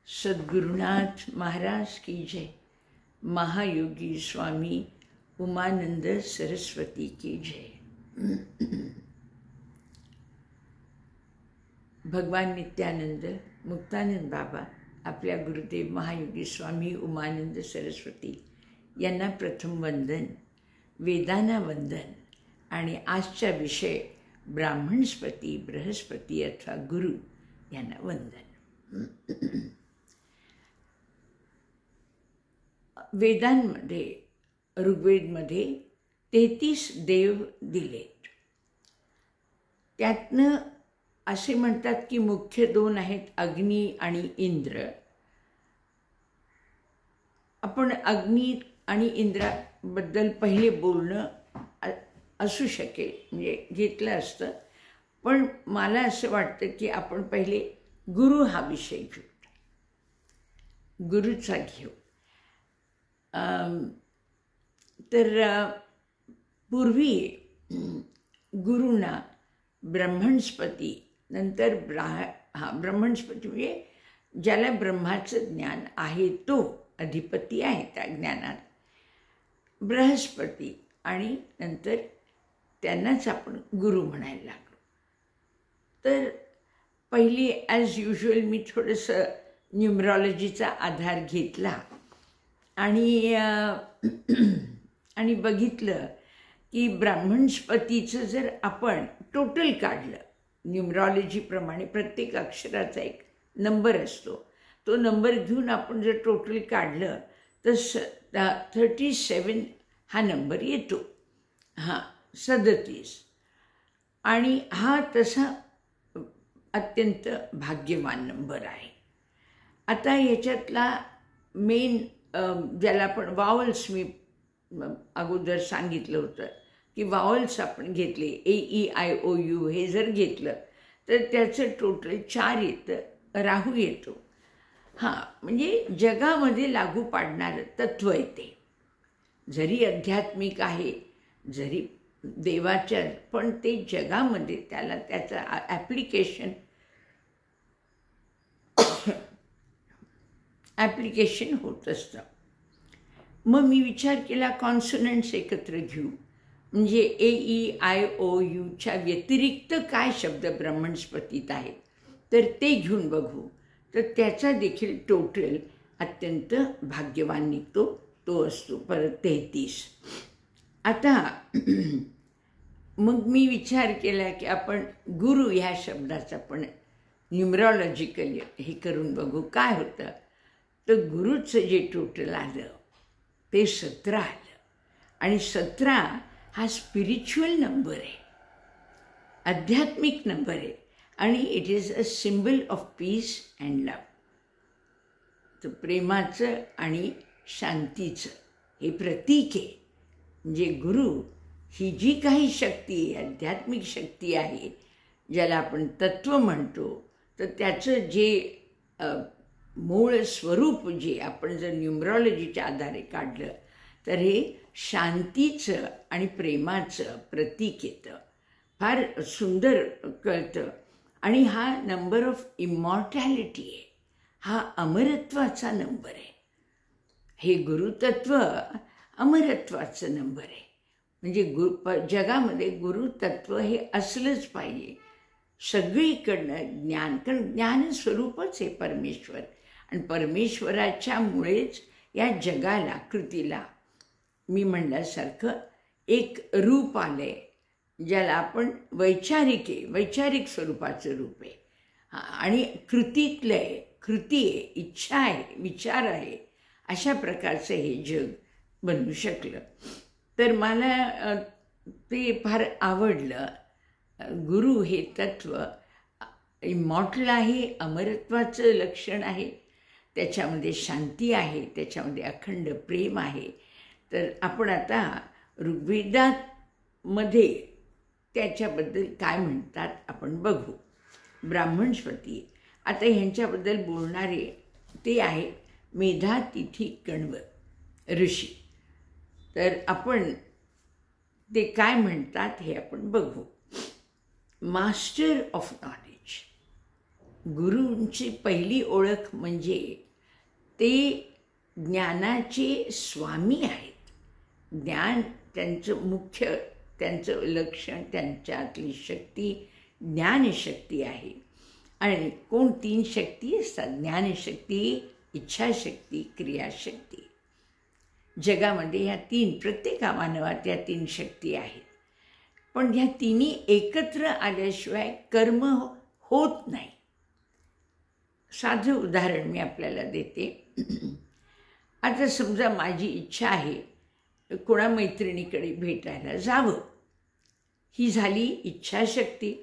सद्गुरुनाथ महाराज की जय। महायोगी स्वामी उमानंद सरस्वती की जय। भगवान नित्यानंद मुक्तानंद बाबा आपल्या गुरुदेव महायोगी स्वामी उमानंद सरस्वती यांना प्रथम वंदन, वेदांना वंदन आणि आजचा विषय ब्राह्मणस्पती बृहस्पती अथवा गुरु यांना वंदन। वेदांमध्ये ऋग्वेदमध्ये 33 देव दिलेत। त्यातनं असे म्हणतात की मुख्य 2 आहेत, अग्नी आणि इंद्र। आपण अग्नी आणि इंद्राबद्दल पहिले बोलणं असू शकेल, म्हणजे घेतलं असतं, पण मला असं वाटतं की आपण पहिले गुरु हा विषय घेऊ, गुरुचा घेऊ। तर पूर्वी गुरुना ब्रह्मणस्पती, नंतर ब्रह्मणस्पती म्हणजे ज्याला ब्रह्माचं ज्ञान आहे तो अधिपती आहे त्या ज्ञानात, बृहस्पती, आणि नंतर त्यांनाच आपण गुरु म्हणायला लागलो। तर पहिली ॲज युजल मी थोडंसं न्यूमरॉलॉजीचा आधार घेतला आणि बघितलं की ब्राह्मणस्पतीचं जर आपण टोटल काढलं, न्यूमरॉलॉजीप्रमाणे प्रत्येक अक्षराचा एक नंबर असतो, तो नंबर घेऊन आपण जर टोटल काढलं तर 37 हा नंबर येतो, 37, आणि हा तसा अत्यंत भाग्यवान नंबर आहे। आता याच्यातला मेन ज्याला आपण वावल्स, मी अगोदर सांगितलं होतं की वावल्स आपण घेतले, AEIOU हे जर घेतलं तर त्याचं टोटल 4 येतं, राहू येतो। म्हणजे जगामध्ये लागू पाडणारं तत्व येते, जरी आध्यात्मिक आहे, जरी देवाच्या, पण ते जगामध्ये त्याला त्याचं ॲप्लिकेशन होत असतं। मग मी विचार केला कॉन्सोनंट्स एकत्र घेऊ, म्हणजे AEIOUच्या व्यतिरिक्त काय शब्द ब्राह्मणस्पतीत आहेत तर ते घेऊन बघू, तर त्याचा देखील टोटल अत्यंत भाग्यवान निघतो, तो असतो परत 33। आता मग मी विचार केला की आपण गुरु ह्या शब्दाचा पण न्यूमरॉलॉजिकली हे करून बघू काय होतं। तर गुरुचं जे टोटल आलं ते 17 आलं, आणि 17 हा स्पिरिच्युअल नंबर आहे, आध्यात्मिक नंबर आहे, आणि it is a symbol of peace and love. तर प्रेमाचं आणि शांतीचं हे प्रतीक आहे। म्हणजे गुरु ही जी काही शक्ती आहे, आध्यात्मिक शक्ती आहे, ज्याला आपण तत्व म्हणतो, तर त्याचं जे मूळ स्वरूप जे आपण जर न्यूमरॉलॉजीच्या आधारे काढलं तर हे शांतीचं आणि प्रेमाचं प्रतीक येतं, फार सुंदर कळतं। आणि हा नंबर ऑफ इमॉर्टॅलिटी आहे, हा अमरत्वाचा नंबर आहे। हे गुरुतत्व अमरत्वाचं नंबर आहे, म्हणजे जगामध्ये गुरुतत्व हे असलंच पाहिजे सगळीकडनं ज्ञान, कारण ज्ञानस्वरूपच आहे परमेश्वर, आणि परमेश्वराच्यामुळेच या जगाला, कृतीला मी म्हणल्यासारखं एक रूप आलं आहे, ज्याला आपण वैचारिक स्वरूपाचं रूप आहे, आणि कृतीतलं आहे, कृती आहे, इच्छा आहे, विचार आहे, अशा प्रकारचं हे जग बनवू शकलं। तर मला ते फार आवडलं। गुरु हे तत्व इमॉर्टल आहे, अमरत्वाचं लक्षण आहे, त्याच्यामध्ये शांती आहे, त्याच्यामध्ये अखंड प्रेम आहे। तर आपण आता ऋग्वेदामध्ये त्याच्याबद्दल काय म्हणतात आपण बघू। ब्राह्मणस्पती, आता ह्यांच्याबद्दल बोलणारे ते आहे मेधातिथी कण्व ऋषी। तर आपण ते काय म्हणतात हे आपण बघू। मास्टर ऑफ नॉलेज, गुरूंची पहिली ओळख म्हणजे ते ज्ञानाचे स्वामी आहेत. ज्ञान त्यांचं मुख्य, त्यांचं लक्षण, त्यांच्यातली शक्ती ज्ञानशक्ती आहे. आणि कोण 3 शक्ती असतात? ज्ञानशक्ती, इच्छाशक्ती, क्रियाशक्ती. जगामध्ये ह्या 3, प्रत्येक मानवात या 3 शक्ती आहेत. पण ह्या तिन्ही एकत्र आल्याशिवाय कर्म होत नाही. साधं उदाहरण मी आपल्याला देते. आता समजा माझी इच्छा आहे कोणा मैत्रिणीकडे भेटायला जावं, ही झाली इच्छाशक्ती.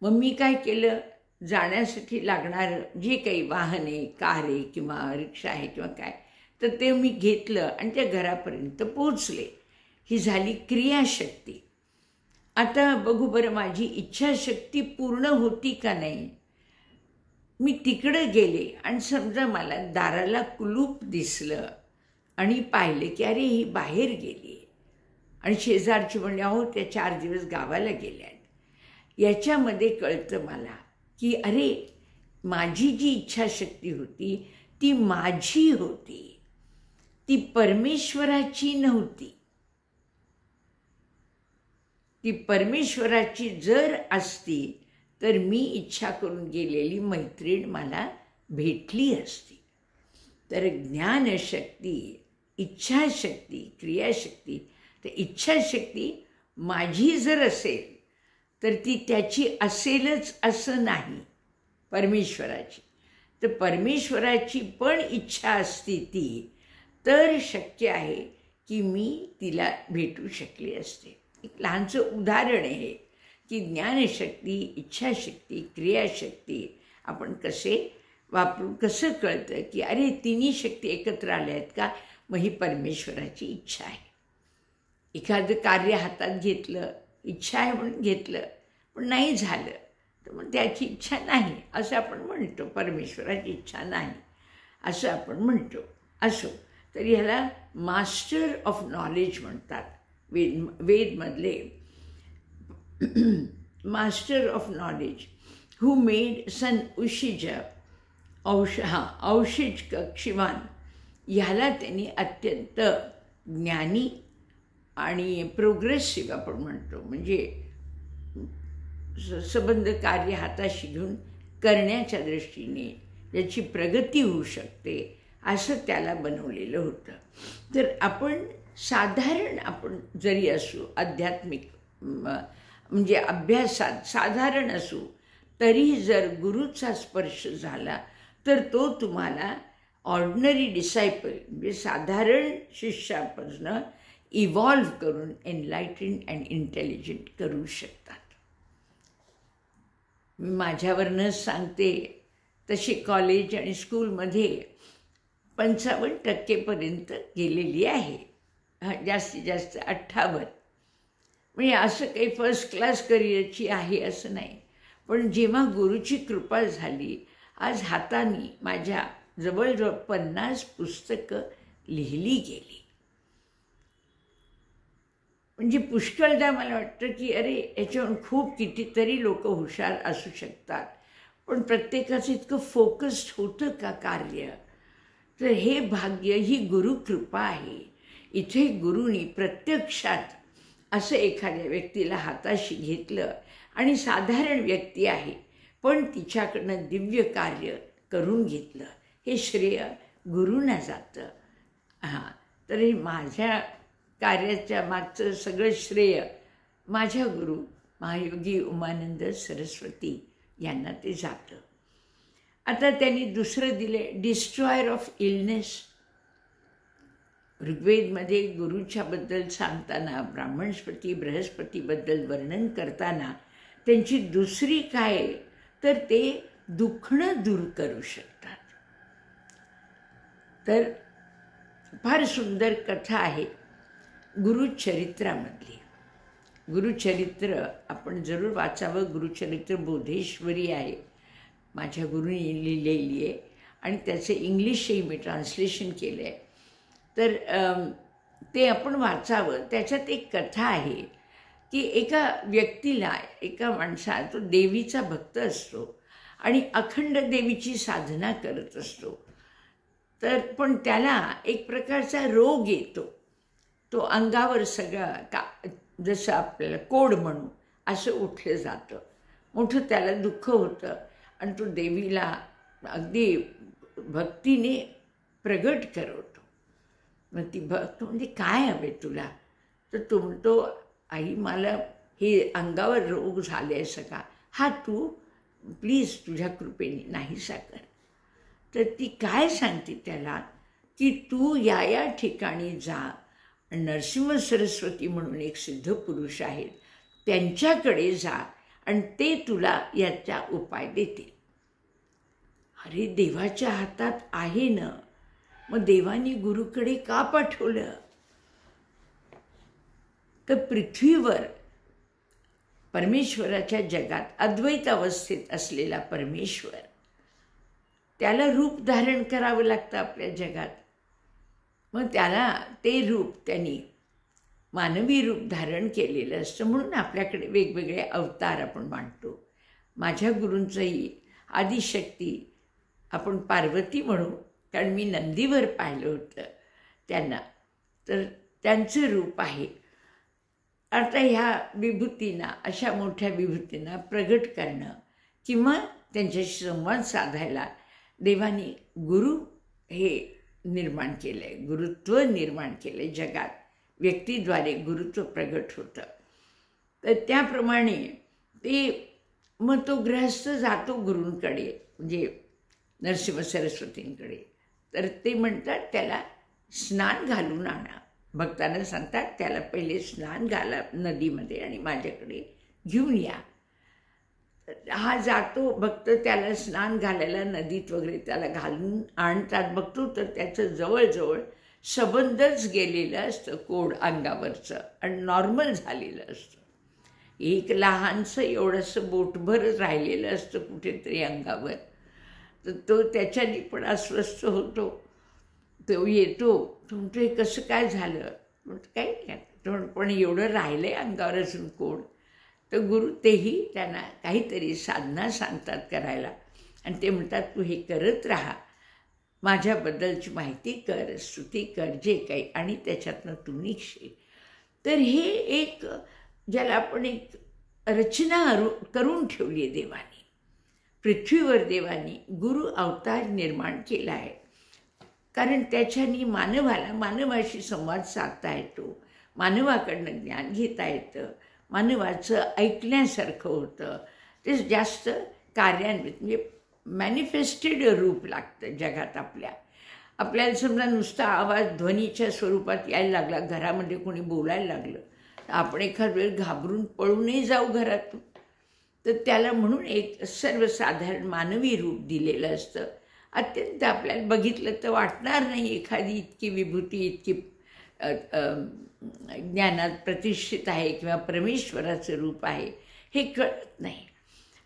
मग मी काय केलं, जाण्यासाठी लागणारं जे काही वाहन आहे, कार आहे किंवा रिक्षा आहे किंवा काय, तर ते मी घेतलं आणि त्या घरापर्यंत पोचले. ही झाली क्रियाशक्ती. आता बघू बरं माझी इच्छाशक्ती पूर्ण होती का नाही. मी तिकडं गेले आणि समजा मला दाराला कुलूप दिसलं आणि पाहिलं की अरे ही बाहेर गेली आणि शेजारची म्हणजे अहो त्या 4 दिवस गावाला गेल्यात. याच्यामध्ये कळतं मला की अरे माझी जी इच्छाशक्ती होती ती माझी होती, ती परमेश्वराची नव्हती. ती परमेश्वराची जर असती तर मी इच्छा करून गेलेली मैत्रीण मला भेटली असती. तर ज्ञानशक्ती, इच्छाशक्ती, क्रियाशक्ती. तर इच्छाशक्ती माझी जर असेल तर ती त्याची असेलच असं नाही, परमेश्वराची. तर परमेश्वराची पण इच्छा असती ती तर शक्य आहे की मी तिला भेटू शकले असते. एक लहानसं उदाहरण आहे की ज्ञानशक्ती, इच्छाशक्ती, क्रियाशक्ती आपण कसे वापरून कसं कळतं की अरे तिन्ही शक्ती एकत्र आल्या आहेत का, मग ही परमेश्वराची इच्छा आहे. एखादं कार्य हातात घेतलं, इच्छा आहे म्हणून घेतलं पण नाही झालं तर मग त्याची इच्छा नाही असं आपण म्हणतो, परमेश्वराची इच्छा नाही असं आपण म्हणतो. असो, तर ह्याला मास्टर ऑफ नॉलेज म्हणतात. वेदमधले master of knowledge who made son Ushij Aushij Kakshivan, ह्याला त्यांनी अत्यंत ज्ञानी आणि प्रोग्रेसिव्ह आपण म्हणतो, म्हणजे संबंध कार्य हाताशी घेऊन करण्याच्या दृष्टीने याची प्रगती होऊ शकते असं त्याला बनवलेलं होतं. तर आपण साधारण आपण जरी असू, आध्यात्मिक म्हणजे अभ्यासात साधारण असू, तरी जर गुरुचा स्पर्श झाला तर तो तुम्हाला ऑर्डिनरी डिसायपल म्हणजे साधारण शिष्यापासून इव्हॉल्व करून एनलाइटेंड अँड इंटेलिजंट करू शकतात. मी माझ्यावरनंच सांगते, तशी कॉलेज आणि स्कूलमध्ये 55% गेलेली आहे, जास्तीत जास्त 58. म्हणजे असं काही फर्स्ट क्लास करिअरची आहे असं नाही. पण जेव्हा गुरुची कृपा झाली, आज हाताने माझ्या जवळजवळ 50 पुस्तकं लिहिली गेली. म्हणजे पुष्कळदा मला वाटतं की अरे याच्यावरून खूप कितीतरी लोक हुशार असू शकतात, पण प्रत्येकाचं इतकं फोकस्ड होतं का कार्य. तर हे भाग्य, ही गुरुकृपा आहे. इथे गुरुनी प्रत्यक्षात असं एखाद्या व्यक्तीला हाताशी घेतलं आणि साधारण व्यक्ती आहे पण तिच्याकडनं दिव्य कार्य करून घेतलं, हे श्रेय गुरूंना जातं. तर हे माझ्या कार्याच्या मागचं सगळं श्रेय माझ्या गुरु महायोगी उमानंद सरस्वती यांना ते जातं. आता त्यांनी दुसरं दिले, डिस्ट्रॉयर ऑफ इलनेस. ऋग्वेदमध्ये गुरुच्याबद्दल सांगताना, ब्राह्मणस्पती बृहस्पतीबद्दल वर्णन करताना त्यांची दुसरी काय, तर ते दुखणं दूर करू शकतात. तर फार सुंदर कथा आहे गुरुचरित्रामधली. गुरुचरित्र आपण जरूर वाचावं. गुरुचरित्र बोधेश्वरी आहे, माझ्या गुरुनी लिहिलेली आहे आणि त्याचे इंग्लिशही मी ट्रान्सलेशन केलं आहे. तर ते आपण वाचावं. त्याच्यात एक कथा आहे की एका व्यक्तीला, एका माणसा, तो देवीचा भक्त असतो आणि अखंड देवीची साधना करत असतो. तर पण त्याला एक प्रकारचा रोग येतो. तो अंगावर सगळं जसं आपल्याला कोड म्हणू असं उठलं जातं. मोठं त्याला दुःख होतं आणि तो देवीला अगदी भक्तीने प्रगट करवतो. मग ती भक्त म्हणजे काय हवे तुला? तर तो म्हणतो, आई मला हे अंगावर रोग झाले असं का? हा तू प्लीज तुझ्या कृपेने नाहीसा कर. तर ती काय सांगते त्याला की तू या ठिकाणी जा. नरसिंह सरस्वती म्हणून एक सिद्ध पुरुष आहेत, त्यांच्याकडे जा आणि ते तुला याचा उपाय देतील. अरे देवाच्या हातात आहे ना, मग देवानी गुरुकडे का पाठवलं? तर पृथ्वीवर परमेश्वराच्या जगात अद्वैत अवस्थेत असलेला परमेश्वर, त्याला रूप धारण करावं लागतं आपल्या जगात. मग त्याला ते रूप त्यांनी मानवी रूप धारण केलेलं असतं. म्हणून आपल्याकडे वेगवेगळे अवतार आपण मानतो. माझ्या गुरूंचंही आदिशक्ती आपण पार्वती म्हणू, कारण मी नंदीवर पाहिलं होतं त्यांना, तर त्यांचं रूप आहे. आता ह्या विभूतींना, अशा मोठ्या विभूतींना प्रगट करणं किंवा त्यांच्याशी संवाद साधायला देवानी गुरु हे निर्माण केलं आहे, गुरुत्व निर्माण केलं आहे जगात. व्यक्तीद्वारे गुरुत्व प्रगट होतं. तर त्याप्रमाणे ते मग तो गृहस्थ जातो गुरूंकडे, म्हणजे नरसिंह सरस्वतींकडे. तर ते म्हणतात त्याला स्नान घालून आणा. भक्तांना सांगतात त्याला पहिले स्नान घाला नदीमध्ये आणि माझ्याकडे घेऊन या. हा जातो भक्त, त्याला स्नान घालायला नदीत वगैरे त्याला घालून आणतात. बघतो तर त्याचं जवळजवळ सबंधच गेलेलं असतं, कोड अंगावरचं, आणि नॉर्मल झालेलं असतं. एक लहानसं एवढंसं बोटभर राहिलेलं असतं कुठेतरी अंगावर. तर तो त्याच्याने पण अस्वस्थ होतो. तो येतो, तो म्हणतो हे कसं काय झालं? म्हणतो काही नाही, पण एवढं राहिलं आहे अंगावर असून कोड. तर गुरु तेही त्यांना काहीतरी साधना सांगतात करायला आणि ते म्हणतात तू हे करत राहा, माझ्याबद्दलची माहिती कर, स्तुती कर, जे काही, आणि त्याच्यातनं तू निघशील. तर हे एक ज्याला आपण एक रचना करून ठेवली आहे देवानी. पृथ्वीवर देवानी गुरु अवतार निर्माण केला आहे, कारण त्याच्यानी मानवाला मानवाशी संवाद साधता येतो, मानवाकडनं ज्ञान घेता येतं, मानवाचं ऐकण्यासारखं होतं. ते जास्त कार्यान्वित म्हणजे मॅनिफेस्टेड रूप लागतं जगात. आपल्याला समजा नुसता आवाज ध्वनीच्या स्वरूपात यायला लागला, घरामध्ये कोणी बोलायला लागलं तर आपण एखाद वेळ घाबरून पळूनही जाऊ घरातून. तर त्याला म्हणून एक सर्वसाधारण मानवी रूप दिलेलं असतं. अत्यंत आपल्याला बघितलं तर वाटणार नाही एखादी इतकी विभूती, इतकी ज्ञानात प्रतिष्ठित आहे किंवा परमेश्वराचं रूप आहे, हे कळत नाही.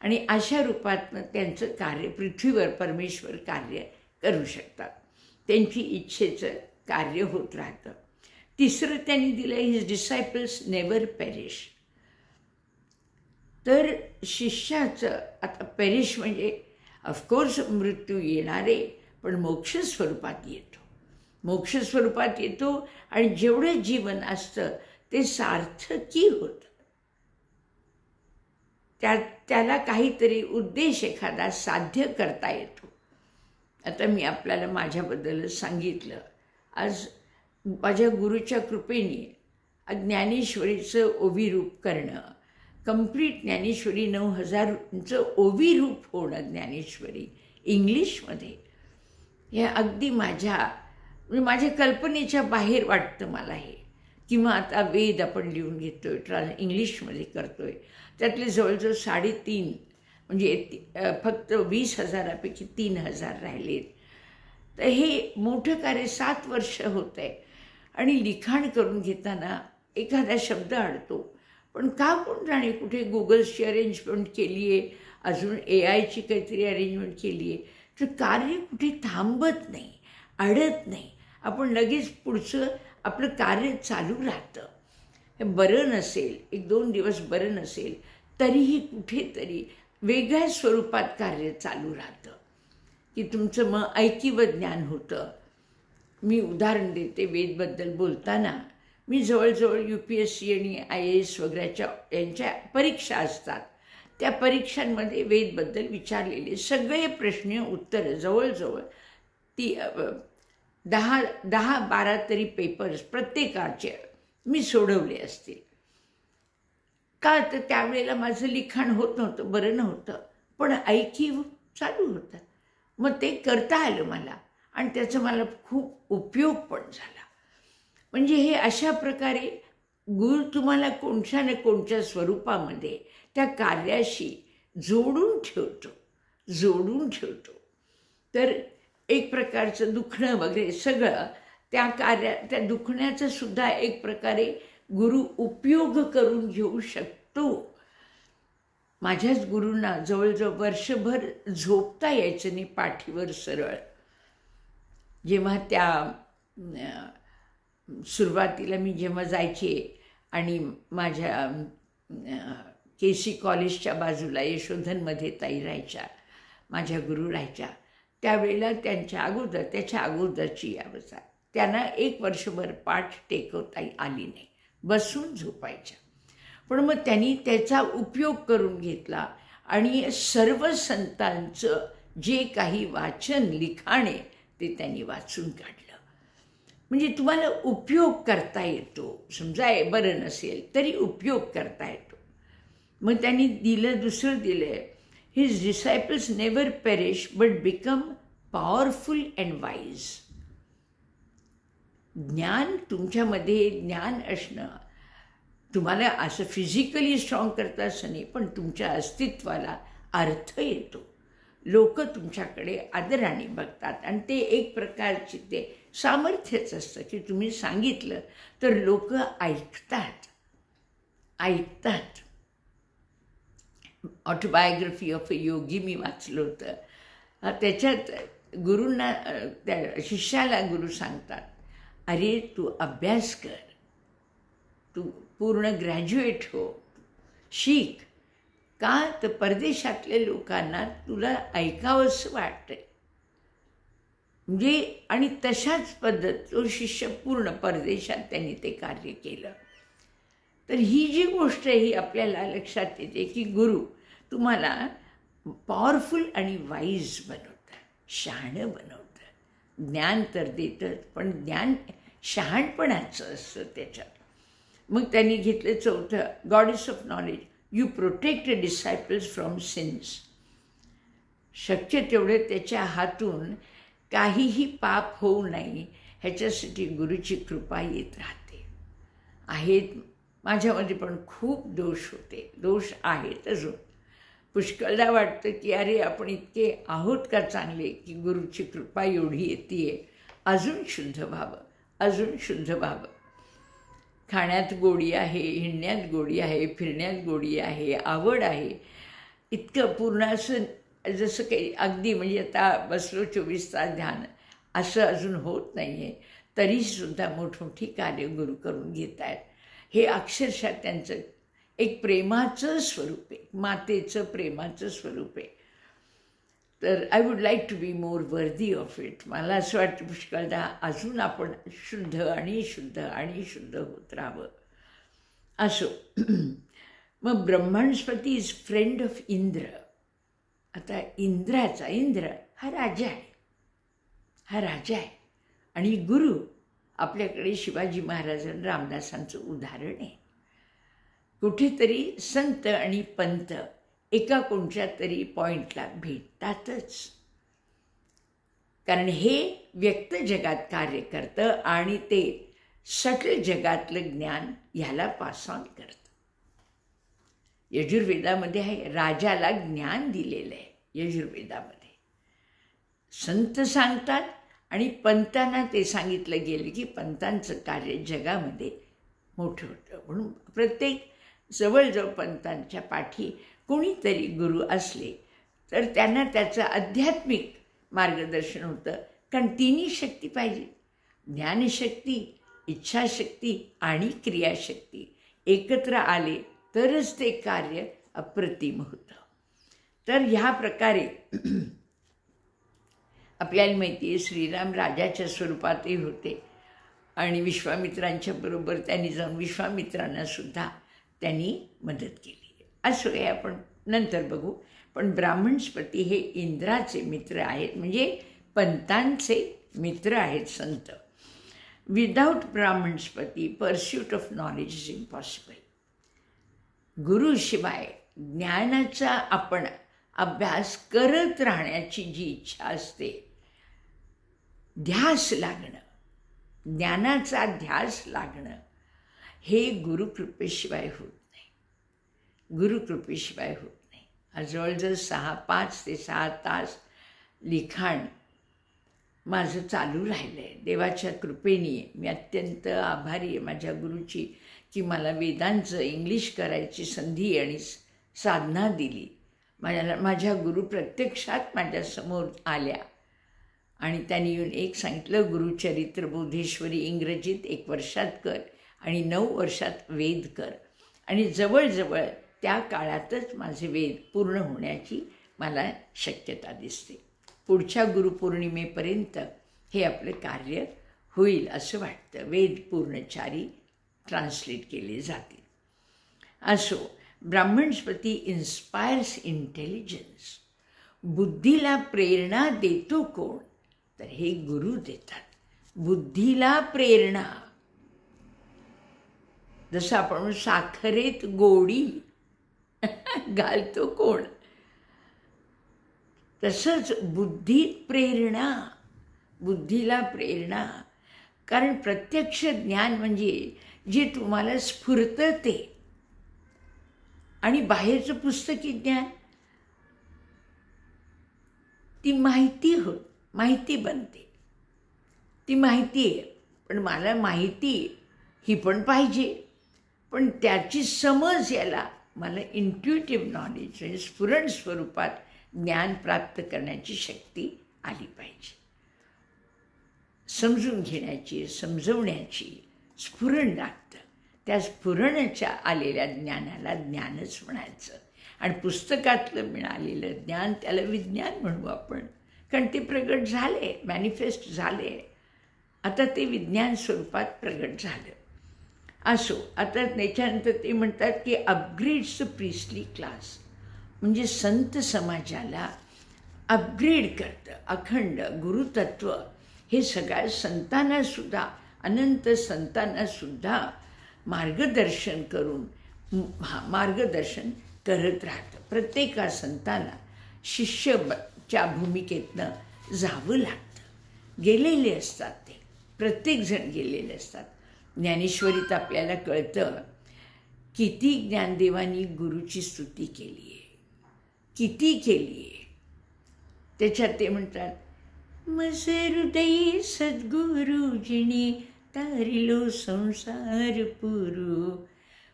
आणि अशा रूपातनं त्यांचं कार्य पृथ्वीवर परमेश्वर कार्य करू शकतात. त्यांची इच्छेचं कार्य होत राहतं. तिसरं त्यांनी दिलं हिज डिसायपल्स नेवर पेरिश. तर शिष्याचं आता पेरिश म्हणजे ऑफकोर्स मृत्यू येणारे, पण मोक्ष स्वरूपात येतो. मोक्ष स्वरूपात येतो आणि जेवढं जीवन असतं ते सार्थकी होतं. त्याला काहीतरी उद्देश एखादा साध्य करता येतो. आता मी आपल्याला माझ्याबद्दलच सांगितलं. आज माझ्या गुरुच्या कृपेने ज्ञानेश्वरीचं ओविरूप करणं, कंप्लीट ज्ञानेश्वरी 9000चं ओविरूप होणं ज्ञानेश्वरी इंग्लिशमध्ये, हे अगदी माझ्या कल्पनेच्या बाहेर वाटतं मला हे. किंवा आता वेद आपण लिहून घेतोय, इंग्लिशमध्ये करतोय, त्यातले जवळजवळ 3.5 म्हणजे फक्त 20,000पैकी 3,000 राहिलेत. तर हे मोठं कार्य 7 वर्ष होतं आहे. आणि लिखाण करून घेताना एखादा शब्द अडतो, पण का कोण जाणे कुठे गुगल्सची अरेंजमेंट केली आहे, अजून AIची काहीतरी अरेंजमेंट केली आहे, तर कार्य कुठे थांबत नाही, अडत नाही. आपण लगेच पुढचं आपलं कार्य चालू राहतं. हे बरं नसेल, 1-2 दिवस बरं नसेल, तरीही कुठेतरी वेगळ्या स्वरूपात कार्य चालू राहतं, की तुमचं मग ऐकिव ज्ञान होतं. मी उदाहरण देते. वेदबद्दल बोलताना मी जवळजवळ UPSC आणि IAS वगैरेच्या यांच्या परीक्षा असतात. त्या परीक्षांमध्ये वेदबद्दल विचारलेले सगळे प्रश्न उत्तर जवळजवळ ती 10-12 तरी पेपर्स प्रत्येकाचे मी सोडवले असतील. का तर त्यावेळेला माझं लिखाण होत नव्हतं, बरं नव्हतं, पण ऐकीव चालू होतं. मग ते करता आलं मला आणि त्याचा मला खूप उपयोग पण झाला. म्हणजे हे अशा प्रकारे गुरु तुम्हाला कोणत्या ना कोणत्या स्वरूपामध्ये त्या कार्याशी जोडून ठेवतो. तर एक प्रकारचं दुखणं वगैरे सगळं त्या दुखण्याचं सुद्धा एक प्रकारे गुरु उपयोग करून घेऊ शकतो. माझ्याच गुरूंना जवळजवळ वर्षभर झोपता यायचं नाही पाठीवर सरळ. जेव्हा त्या सुरुवातीला मी जेव्हा जायचे आणि माझ्या KC कॉलेजच्या बाजूला यशोधनमध्ये ताई राहायच्या, माझ्या गुरु राहायच्या, त्यावेळेला त्याच्या अगोदरची अवस्था त्यांना 1 वर्षभर पाठ टेकवता आली नाही, बसून झोपायच्या. पण मग त्यांनी त्याचा उपयोग करून घेतला आणि सर्व संतांचं जे काही वाचन लिखाणे ते त्यांनी वाचून काढलं. म्हणजे तुम्हाला उपयोग करता येतो. समजा बरं नसेल तरी उपयोग करता येतो. मग त्यांनी दुसरं दिलं, his disciples never perish but become powerful and wise. ज्ञान तुमच्यामध्ये ज्ञान असणं तुम्हाला असं फिजिकली स्ट्रॉंग करतं असं नाही, पण तुमच्या अस्तित्वाला अर्थ येतो. लोक तुमच्याकडे आदराने बघतात आणि ते एक प्रकारचे ते सामर्थ्यच असतं की तुम्ही सांगितलं तर लोक ऐकतात. ऑटोबायोग्राफी ऑफ अ योगी मी वाचलं होतं. त्याच्यात गुरूंना त्या शिष्याला गुरु सांगतात, अरे तू अभ्यास कर, तू पूर्ण ग्रॅज्युएट हो, शिक. का तर परदेशातल्या लोकांना तुला ऐकावंसं वाटतंय. म्हणजे आणि तशाच पद्धत तो शिष्य पूर्ण परदेशात त्यांनी ते कार्य केलं. तर ही जी गोष्ट आहे ही आपल्याला लक्षात येते की गुरु तुम्हाला पॉवरफुल आणि वाईज बनवतं, शहाणं बनवतं. ज्ञान तर देतच, पण ज्ञान शहाणपणाचं असतं त्याच्यात. मग त्यांनी घेतलं 4थं, goddess of knowledge, you protect disciples from sins. शक्य तेवढे त्याच्या हातून काहीही पाप होऊ नये ह्याच्यासाठी गुरुची कृपा येत राहते. आहेत माझ्यामध्ये पण खूप दोष होते, दोष आहेत अजून. पुष्कळदा वाटतं की अरे आपण इतके आहोत का चांगले की गुरुची कृपा एवढी येते, अजून शुद्ध व्हावं. खाण्यात गोडी आहे, हिंडण्यात गोडी आहे, फिरण्यात गोडी आहे, आवड आहे. इतकं पूर्ण असं जसं काही अगदी म्हणजे आता बसलो 24 तास ध्यान असं अजून होत नाही आहे, तरीसुद्धा मोठमोठी कार्य गुरु करून घेत आहेत. हे अक्षरशः त्यांचं एक प्रेमाचं स्वरूप आहे, मातेचं प्रेमाचं स्वरूप आहे. तर I would like to be more worthy of it. मला असं वाटतं पुष्कळदा अजून आपण शुद्ध होत राहावं. असो. मग ब्रह्मणस्पती इज फ्रेंड ऑफ इंद्र. आता इंद्र हा राजा आहे आणि गुरु आपल्याकडे शिवाजी महाराज आणि रामदासांचं उदाहरण आहे. कुठेतरी संत आणि पंत एका कोणत्या तरी पॉईंटला भेटतातच, कारण हे व्यक्त जगात कार्य करतं आणि ते सटल जगातलं ज्ञान ह्याला पास ऑन करतं. यजुर्वेदामध्ये आहे, राजाला ज्ञान दिलेलं आहे. यजुर्वेदामध्ये संत सांगतात आणि पंतांना ते सांगितलं गेलं की पंतांचं कार्य जगामध्ये मोठं होतं. म्हणून प्रत्येक जवळजवळ पंतांच्या पाठी कोणीतरी गुरु असले तर त्यांना त्याचं आध्यात्मिक मार्गदर्शन होतं. कारण तिन्ही शक्ती पाहिजे, ज्ञानशक्ती, इच्छाशक्ती आणि क्रियाशक्ती एकत्र आले तरच ते कार्य अप्रतिम होतं. तर ह्या प्रकारे आपल्याला माहिती आहे श्रीराम राजाच्या स्वरूपातही होते आणि विश्वामित्रांच्या बरोबर त्यांनी जाऊन विश्वामित्रांना सुद्धा त्यांनी मदत केली. असो हे आपण नंतर बघू. पण ब्राह्मणस्पती हे इंद्राचे मित्र आहेत, म्हणजे पंतांचे मित्र आहेत संत. Without Brahmanaspati pursuit of knowledge is impossible. गुरुशिवाय ज्ञानाचा आपण अभ्यास करत राहण्याची जी इच्छा असते, ध्यास लागणं, ज्ञानाचा ध्यास लागणं, हे गुरुकृपेशिवाय होत नाही. गुरुकृपेशिवाय होत नाही. जवळजवळ 5 ते 6 तास लिखाण माझं चालू राहिलं आहे. देवाच्या कृपेने मी अत्यंत आभारी आहे माझ्या गुरुची की मला वेदांचं इंग्लिश करायची संधी आणि साधना दिली. माझ्या गुरु प्रत्यक्षात माझ्यासमोर आल्या आणि त्यांनी येऊन एक सांगितलं, गुरुचरित्र बोधेश्वरी इंग्रजीत 1 वर्षात कर आणि 9 वर्षात वेद कर. आणि जवळजवळ त्या काळातच माझे वेद पूर्ण होण्याची मला शक्यता दिसते. पुढच्या गुरुपौर्णिमेपर्यंत हे आपलं कार्य होईल असं वाटतं. वेद पूर्णचारी ट्रान्सलेट केले जातील. असो, ब्राह्मणस्पती इन्स्पायर्स इंटेलिजन्स. बुद्धीला प्रेरणा देतो कोण? तर हे गुरु देतात. बुद्धीला प्रेरणा. जसं आपण साखरेत गोडी घालतो कोण, तसंच बुद्धीत प्रेरणा, बुद्धीला प्रेरणा. कारण प्रत्यक्ष ज्ञान म्हणजे जे तुम्हाला स्फुरतं ते, आणि बाहेरचं पुस्तकी ज्ञान ती माहिती बनते. ती माहिती आहे, पण मला माहिती ही पण पाहिजे, पण त्याची समज यायला मला इंट्युटिव्ह नॉलेज म्हणजे स्फुरण स्वरूपात ज्ञान प्राप्त करण्याची शक्ती आली पाहिजे. समजून घेण्याची, समजवण्याची स्फुरण लागतं. त्या स्फुरणाच्या आलेल्या ज्ञानाला ज्ञानच म्हणायचं. आणि पुस्तकातलं मिळालेलं ज्ञान त्याला विज्ञान म्हणू आपण, कारण ते प्रगट झाले, मॅनिफेस्ट झाले. आता ते विज्ञान स्वरूपात प्रगट झालं. असो, आता त्याच्यानंतर ते म्हणतात की अपग्रेड्स द प्रिस्टली क्लास, म्हणजे संत समाजाला अपग्रेड करतं. अखंड गुरुतत्व हे सगळ्या संतांनासुद्धा, अनंत संतांनासुद्धा मार्गदर्शन करत राहतं. प्रत्येका संतांना शिष्याच्या भूमिकेतनं जावं लागतं. गेलेले असतात ते, प्रत्येकजण गेलेले असतात. ज्ञानेश्वरीत आपल्याला कळतं किती ज्ञानदेवांनी गुरुची स्तुती केली आहे, किती केली आहे. त्याच्यात ते म्हणतात, मज हृदयी सद्गुरु जिने तारिलो संसार पुरू,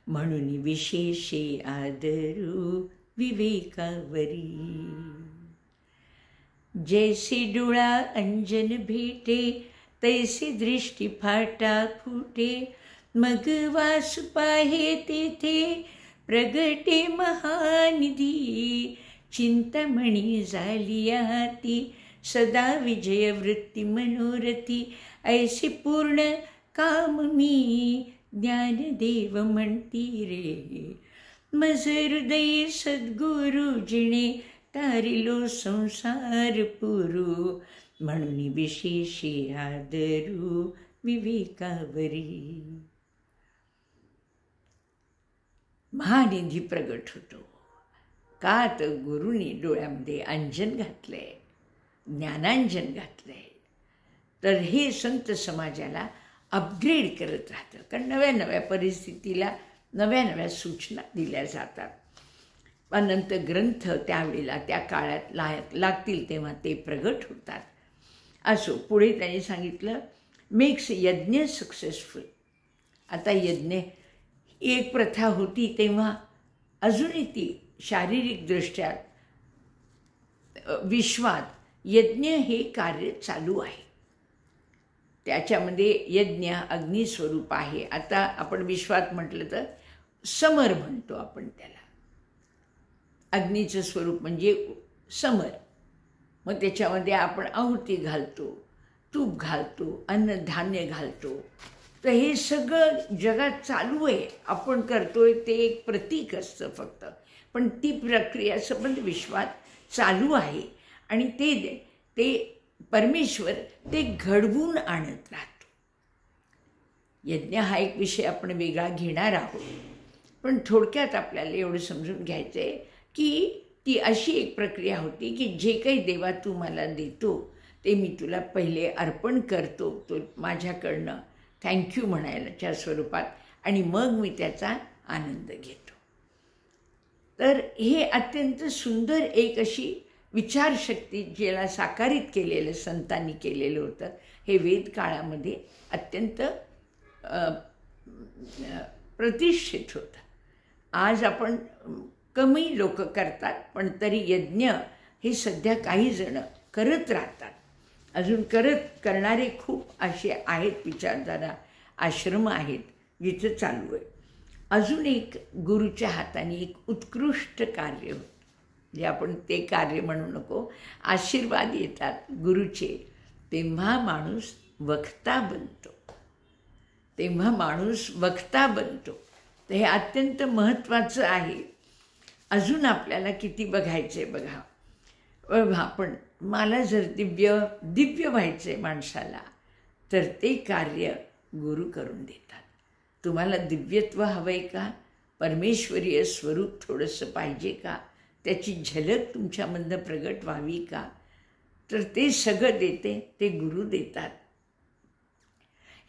म्हणून विशेषे आदरू विवेकावरी. जैसे डोळा अंजन भेटे, तैसे दृष्टी फाटा फुटे, मग वास पाहे तेथे प्रगटे महानिधी. चिंतामणी झाली हाती, सदा विजय वृत्ती मनोरथी. ऐसे पूर्ण काम मी ज्ञानदेव म्हणती रे. मज हृदयी सद्गुरु जिणे तारिलो संसार पुरू, म्हणून विशेषे आदरू विवेकावरी. महानिधी प्रगट होतो का? तर गुरुनी डोळ्यामध्ये अंजन घातलंय, ज्ञानांजन घातलंय. तर हे संत समाजाला अपग्रेड करत राहतं, कारण नव्या नव्या परिस्थितीला नव्या नव्या सूचना दिल्या जातात. अनंत ग्रंथ त्यावेळेला त्या काळात लागतील तेव्हा ते प्रगट होतात. असो, पुढे त्यांनी सांगितलं मेक्स यज्ञ सक्सेसफुल. आता यज्ञ एक प्रथा होती तेव्हा, अजूनही ती शारीरिकदृष्ट्या विश्वात यज्ञ हे कार्य चालू आहे. त्याच्यामध्ये यज्ञ अग्निस्वरूप आहे. आता आपण विश्वात म्हटलं तर समर म्हणतो आपण त्याला. अग्नीचं स्वरूप म्हणजे समर, मग त्याच्यामध्ये आपण आहुती घालतो, तूप घालतो, अन्नधान्य घालतो. तर हे सगळं जगात चालू आहे, आपण करतोय ते एक प्रतीक असतं फक्त, पण ती प्रक्रिया संबंध विश्वात चालू आहे आणि ते परमेश्वर ते घडवून आणत राहतो. यज्ञ हा एक विषय आपण वेगळा घेणार आहोत, पण थोडक्यात आपल्याला एवढं समजून घ्यायचं आहे की ती अशी एक प्रक्रिया होती की जे काही देवा तू मला देतो ते मी तुला पहिले अर्पण करतो, तो माझ्याकडनं थँक्यू म्हणायच्या स्वरूपात, आणि मग मी त्याचा आनंद घेतो. तर हे अत्यंत सुंदर एक अशी विचारशक्ती ज्याला साकारित केलेलं संतांनी केलेलं होतं, हे वेद काळामध्ये अत्यंत प्रतिष्ठित होतं. आज आपण कमी लोक करतात, पण तरी यज्ञ हे सध्या काही जण करत राहतात. अजून करणारे खूप असे आहेत, विचारधारा आश्रम आहेत जिथं चालू आहे. अजून एक गुरुच्या हाताने एक उत्कृष्ट कार्य होतं, म्हणजे आपण ते कार्य म्हणू नको, आशीर्वाद येतात गुरुचे, तेव्हा माणूस वक्ता बनतो, तेव्हा माणूस वक्ता बनतो. तर हे अत्यंत महत्त्वाचं आहे. अजून आपल्याला किती बघायचं आहे बघा. आपण मला जर दिव्य व्हायचं आहे माणसाला, तर ते कार्य गुरु करून देतात. तुम्हाला दिव्यत्व हवं आहे का, परमेश्वरीय स्वरूप थोडंसं पाहिजे का, त्याची झलक तुमच्यामधनं प्रगट व्हावी का, तर ते सगळं देते, ते गुरु देतात.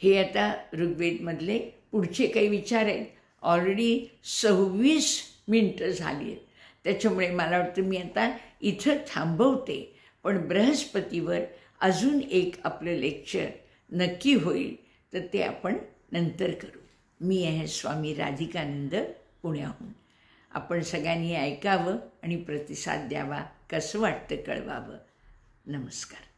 हे आता ऋग्वेदमधले पुढचे काही विचार आहेत. ऑलरेडी 26 मिनटं झाली आहेत, त्याच्यामुळे मला वाटतं मी आता इथं थांबवते. पण बृहस्पतीवर अजून एक आपलं लेक्चर नक्की होईल, तर ते आपण नंतर करू. मी आहे स्वामी राधिकानंद, पुण्याहून. आपण सगळ्यांनी ऐकावं आणि प्रतिसाद द्यावा, कसं वाटतं कळवावं. नमस्कार.